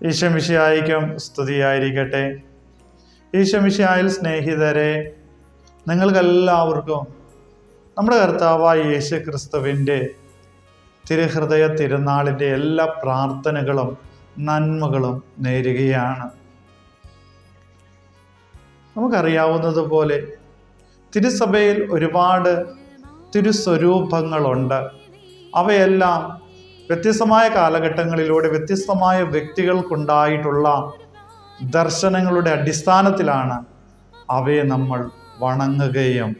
ഈശോമിശിഹായിക്കും സ്തുതിയായിരിക്കട്ടെ. ഈശോമിശിഹായിൽ സ്നേഹിതരെ, നിങ്ങൾക്കെല്ലാവർക്കും നമ്മുടെ കർത്താവായ യേശു ക്രിസ്തുവിൻ്റെ തിരുഹൃദയ തിരുനാളിൻ്റെ എല്ലാ പ്രാർത്ഥനകളും നന്മകളും നേരുകയാണ്. നമുക്കറിയാവുന്നതുപോലെ തിരുസഭയിൽ ഒരുപാട് തിരുസ്വരൂപങ്ങളുണ്ട്. അവയെല്ലാം വ്യത്യസ്തമായ കാലഘട്ടങ്ങളിലൂടെ വ്യത്യസ്തമായ വ്യക്തികൾക്കുണ്ടായിട്ടുള്ള ദർശനങ്ങളുടെ അടിസ്ഥാനത്തിലാണ് അവയെ നമ്മൾ വണങ്ങുകയും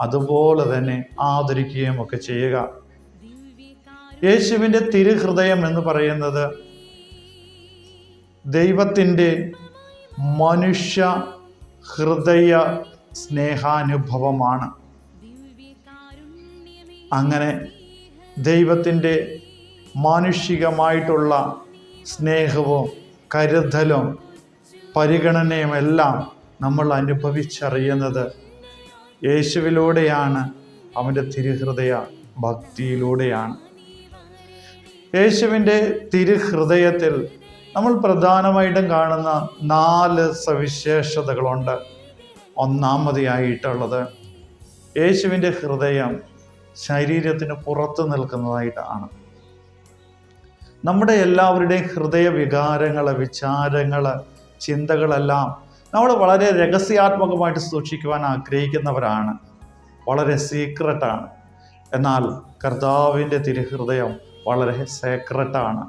അതുപോലെ തന്നെ ആദരിക്കുകയും ഒക്കെ ചെയ്യുക. യേശുവിൻ്റെ തിരുഹൃദയം എന്ന് പറയുന്നത് ദൈവത്തിൻ്റെ മനുഷ്യ ഹൃദയ സ്നേഹാനുഭവമാണ്. അങ്ങനെ ദൈവത്തിൻ്റെ മാനുഷികമായിട്ടുള്ള സ്നേഹവും കരുതലും പരിഗണനയും എല്ലാം നമ്മൾ അനുഭവിച്ചറിയുന്നത് യേശുവിലൂടെയാണ്, അവൻ്റെ തിരുഹൃദയ ഭക്തിയിലൂടെയാണ്. യേശുവിൻ്റെ തിരുഹൃദയത്തിൽ നമ്മൾ പ്രധാനമായിട്ടും കാണുന്ന 4 സവിശേഷതകളുണ്ട്. ഒന്നാമതായിട്ടുള്ളത്, യേശുവിൻ്റെ ഹൃദയം ശരീരത്തിന് പുറത്ത് നിൽക്കുന്നതായിട്ടാണ്. നമ്മുടെ എല്ലാവരുടെയും ഹൃദയ വികാരങ്ങൾ, വിചാരങ്ങൾ, ചിന്തകളെല്ലാം നമ്മൾ വളരെ രഹസ്യാത്മകമായിട്ട് സൂക്ഷിക്കുവാൻ ആഗ്രഹിക്കുന്നവരാണ്, വളരെ സീക്രട്ടാണ്. എന്നാൽ കർത്താവിൻ്റെ തിരുഹൃദയം വളരെ സേക്രട്ടാണ്.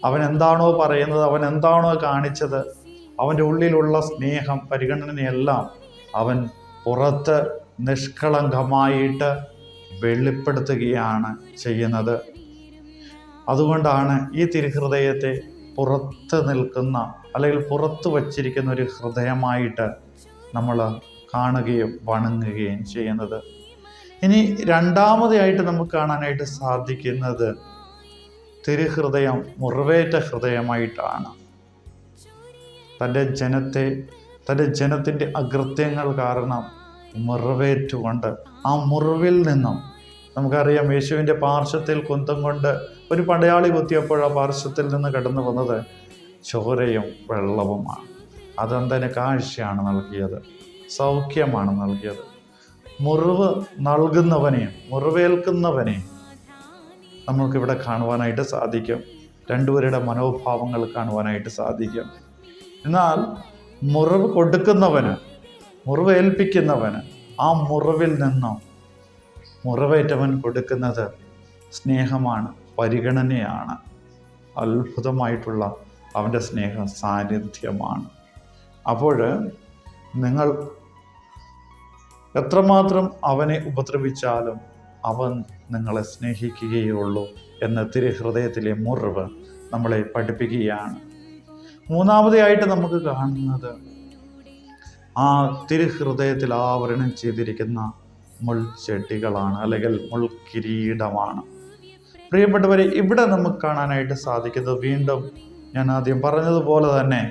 അവൻ എന്താണോ പറയുന്നത്, അവൻ എന്താണോ കാണിച്ചത്, അവൻ്റെ ഉള്ളിലുള്ള സ്നേഹം, പരിഗണനയെല്ലാം അവൻ പുറത്ത് നിഷ്കളങ്കമായിട്ട് വെളിപ്പെടുത്തുകയാണ് ചെയ്യുന്നത്. അതുകൊണ്ടാണ് ഈ തിരുഹൃദയത്തെ പുറത്ത് നിൽക്കുന്ന അല്ലെങ്കിൽ പുറത്ത് വച്ചിരിക്കുന്ന ഒരു ഹൃദയമായിട്ട് നമ്മൾ കാണുകയും വണങ്ങുകയും ചെയ്യുന്നത്. ഇനി രണ്ടാമതായിട്ട് നമുക്ക് കാണാനായിട്ട് സാധിക്കുന്നത് തിരുഹൃദയം മുറിവേറ്റ ഹൃദയമായിട്ടാണ്. തൻ്റെ ജനത്തിൻ്റെ അകൃത്യങ്ങൾ കാരണം മുറിവേറ്റുകൊണ്ട് ആ മുറിവിൽ നിന്നും, നമുക്കറിയാം യേശുവിൻ്റെ പാർശ്വത്തിൽ കുന്തം കൊണ്ട് ഒരു പടയാളി കുത്തിയപ്പോൾ ആ പാർശ്വത്തിൽ നിന്ന് കടന്നു വന്നത് ചോരയും വെള്ളവുമാണ്. അതെന്തിന് കാഴ്ചയാണ് നൽകിയത്, സൗഖ്യമാണ് നൽകിയത്. മുറിവ് നൽകുന്നവനെയും മുറിവേൽക്കുന്നവനെയും നമ്മൾക്കിവിടെ കാണുവാനായിട്ട് സാധിക്കും. രണ്ടുപേരുടെ മനോഭാവങ്ങൾ കാണുവാനായിട്ട് സാധിക്കും. എന്നാൽ മുറിവ് കൊടുക്കുന്നവന്, മുറിവേൽപ്പിക്കുന്നവന് ആ മുറിവിൽ നിന്നും മുറിവേറ്റവൻ കൊടുക്കുന്നത് സ്നേഹമാണ്, പരിഗണനയാണ്, അത്ഭുതമായിട്ടുള്ള അവൻ്റെ സ്നേഹ സാന്നിധ്യമാണ്. അപ്പോൾ നിങ്ങൾ എത്രമാത്രം അവനെ ഉപദ്രവിച്ചാലും അവൻ നിങ്ങളെ സ്നേഹിക്കുകയുള്ളൂ എന്ന തിരുഹൃദയത്തിലെ മുറിവ് നമ്മളെ പഠിപ്പിക്കുകയാണ്. മൂന്നാമതായിട്ട് നമുക്ക് കാണുന്നത് ആ തിരുഹൃദയത്തിൽ ആവരണം ചെയ്തിരിക്കുന്ന മുൾച്ചെടികളാണ്, അല്ലെങ്കിൽ മുൾക്കിരീടമാണ്. പ്രിയപ്പെട്ടവരെ, ഇവിടെ നമുക്ക് കാണാനായിട്ട് സാധിക്കുന്നത്, വീണ്ടും ഞാൻ ആദ്യം പറഞ്ഞതുപോലെ തന്നെ,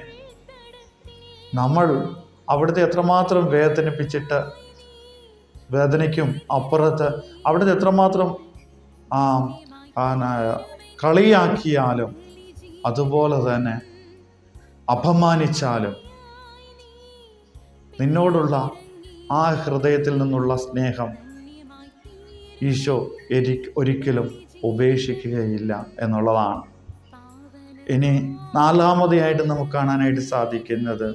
നമ്മൾ അവിടുത്തെ എത്രമാത്രം വേദനിപ്പിച്ചിട്ട്, വേദനയ്ക്കും അപ്പുറത്ത് അവിടുത്തെ എത്രമാത്രം കളിയാക്കിയാലും അതുപോലെ തന്നെ അപമാനിച്ചാലും നിന്നോടുള്ള ആ ഹൃദയത്തിൽ നിന്നുള്ള സ്നേഹം ഈശോ ഒരിക്കലും ഉപേക്ഷിക്കുകയില്ല എന്നുള്ളതാണ്. ഇനി നാലാമതായിട്ട് നമുക്ക് കാണാനായിട്ട് സാധിക്കുന്നത്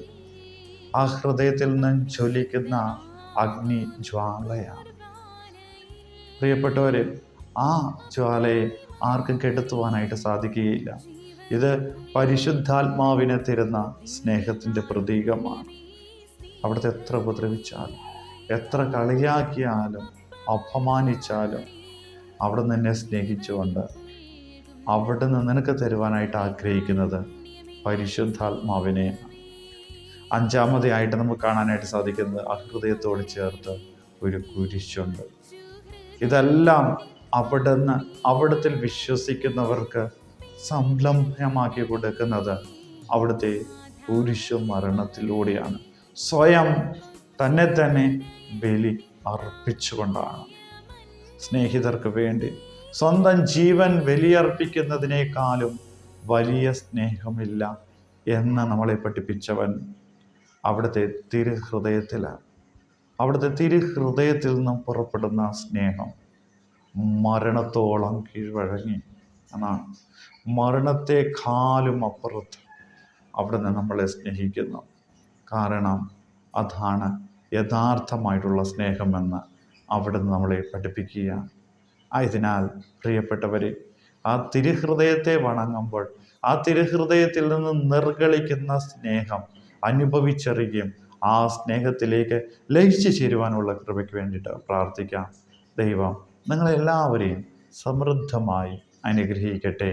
ആ ഹൃദയത്തിൽ നിന്ന് ജ്വലിക്കുന്ന അഗ്നി ജ്വാലയാണ്. പ്രിയപ്പെട്ടവരെ, ആ ജ്വാലയെ ആർക്കും കെടുത്തുവാനായിട്ട് സാധിക്കുകയില്ല. ഇത് പരിശുദ്ധാത്മാവിനെ തരുന്ന സ്നേഹത്തിൻ്റെ പ്രതീകമാണ്. അവിടുത്തെ എത്ര ഉപദ്രവിച്ചാലും, എത്ര കളിയാക്കിയാലും, അപമാനിച്ചാലും, അവിടെ നിന്നെ സ്നേഹിച്ചുകൊണ്ട് അവിടെ നിന്ന് നിനക്ക് തരുവാനായിട്ട് ആഗ്രഹിക്കുന്നത് പരിശുദ്ധാത്മാവിനെയാണ്. അഞ്ചാമതായിട്ട് നമുക്ക് കാണാനായിട്ട് സാധിക്കുന്നത് ആ ഹൃദയത്തോട് ചേർത്ത് ഒരു കുരിശുണ്ട്. ഇതെല്ലാം അവിടുത്തെ വിശ്വസിക്കുന്നവർക്ക് സംലംഭമാക്കി കൊടുക്കുന്നത് അവിടുത്തെ കുരിശു മരണത്തിലൂടെയാണ്. സ്വയം തന്നെ ബലി അർപ്പിച്ചുകൊണ്ടാണ്. സ്നേഹിതർക്ക് വേണ്ടി സ്വന്തം ജീവൻ ബലിയർപ്പിക്കുന്നതിനേക്കാളും വലിയ സ്നേഹമില്ല എന്ന് നമ്മളെ പഠിപ്പിച്ചവൻ അവിടുത്തെ തിരുഹൃദയത്തിലാണ്. അവിടുത്തെ തിരുഹൃദയത്തിൽ നിന്നും പുറപ്പെടുന്ന സ്നേഹം മരണത്തോളം കീഴ്വഴങ്ങി എന്നാണ്. മരണത്തെക്കാളും അപ്പുറത്ത് അവിടുന്ന് നമ്മളെ സ്നേഹിക്കുന്നു. കാരണം അതാണ് യഥാർത്ഥമായിട്ടുള്ള സ്നേഹമെന്ന് അവിടുന്ന് നമ്മളെ പഠിപ്പിക്കുകയാണ്. ആയതിനാൽ പ്രിയപ്പെട്ടവരെ, ആ തിരുഹൃദയത്തെ വണങ്ങുമ്പോൾ ആ തിരുഹൃദയത്തിൽ നിന്ന് നിർഗളിക്കുന്ന സ്നേഹം അനുഭവിച്ചറിയുകയും ആ സ്നേഹത്തിലേക്ക് ലയിച്ചു ചേരുവാനുള്ള കൃപയ്ക്ക് വേണ്ടിയിട്ട് പ്രാർത്ഥിക്കാം. ദൈവം നിങ്ങളെല്ലാവരെയും സമൃദ്ധമായി അനുഗ്രഹിക്കട്ടെ.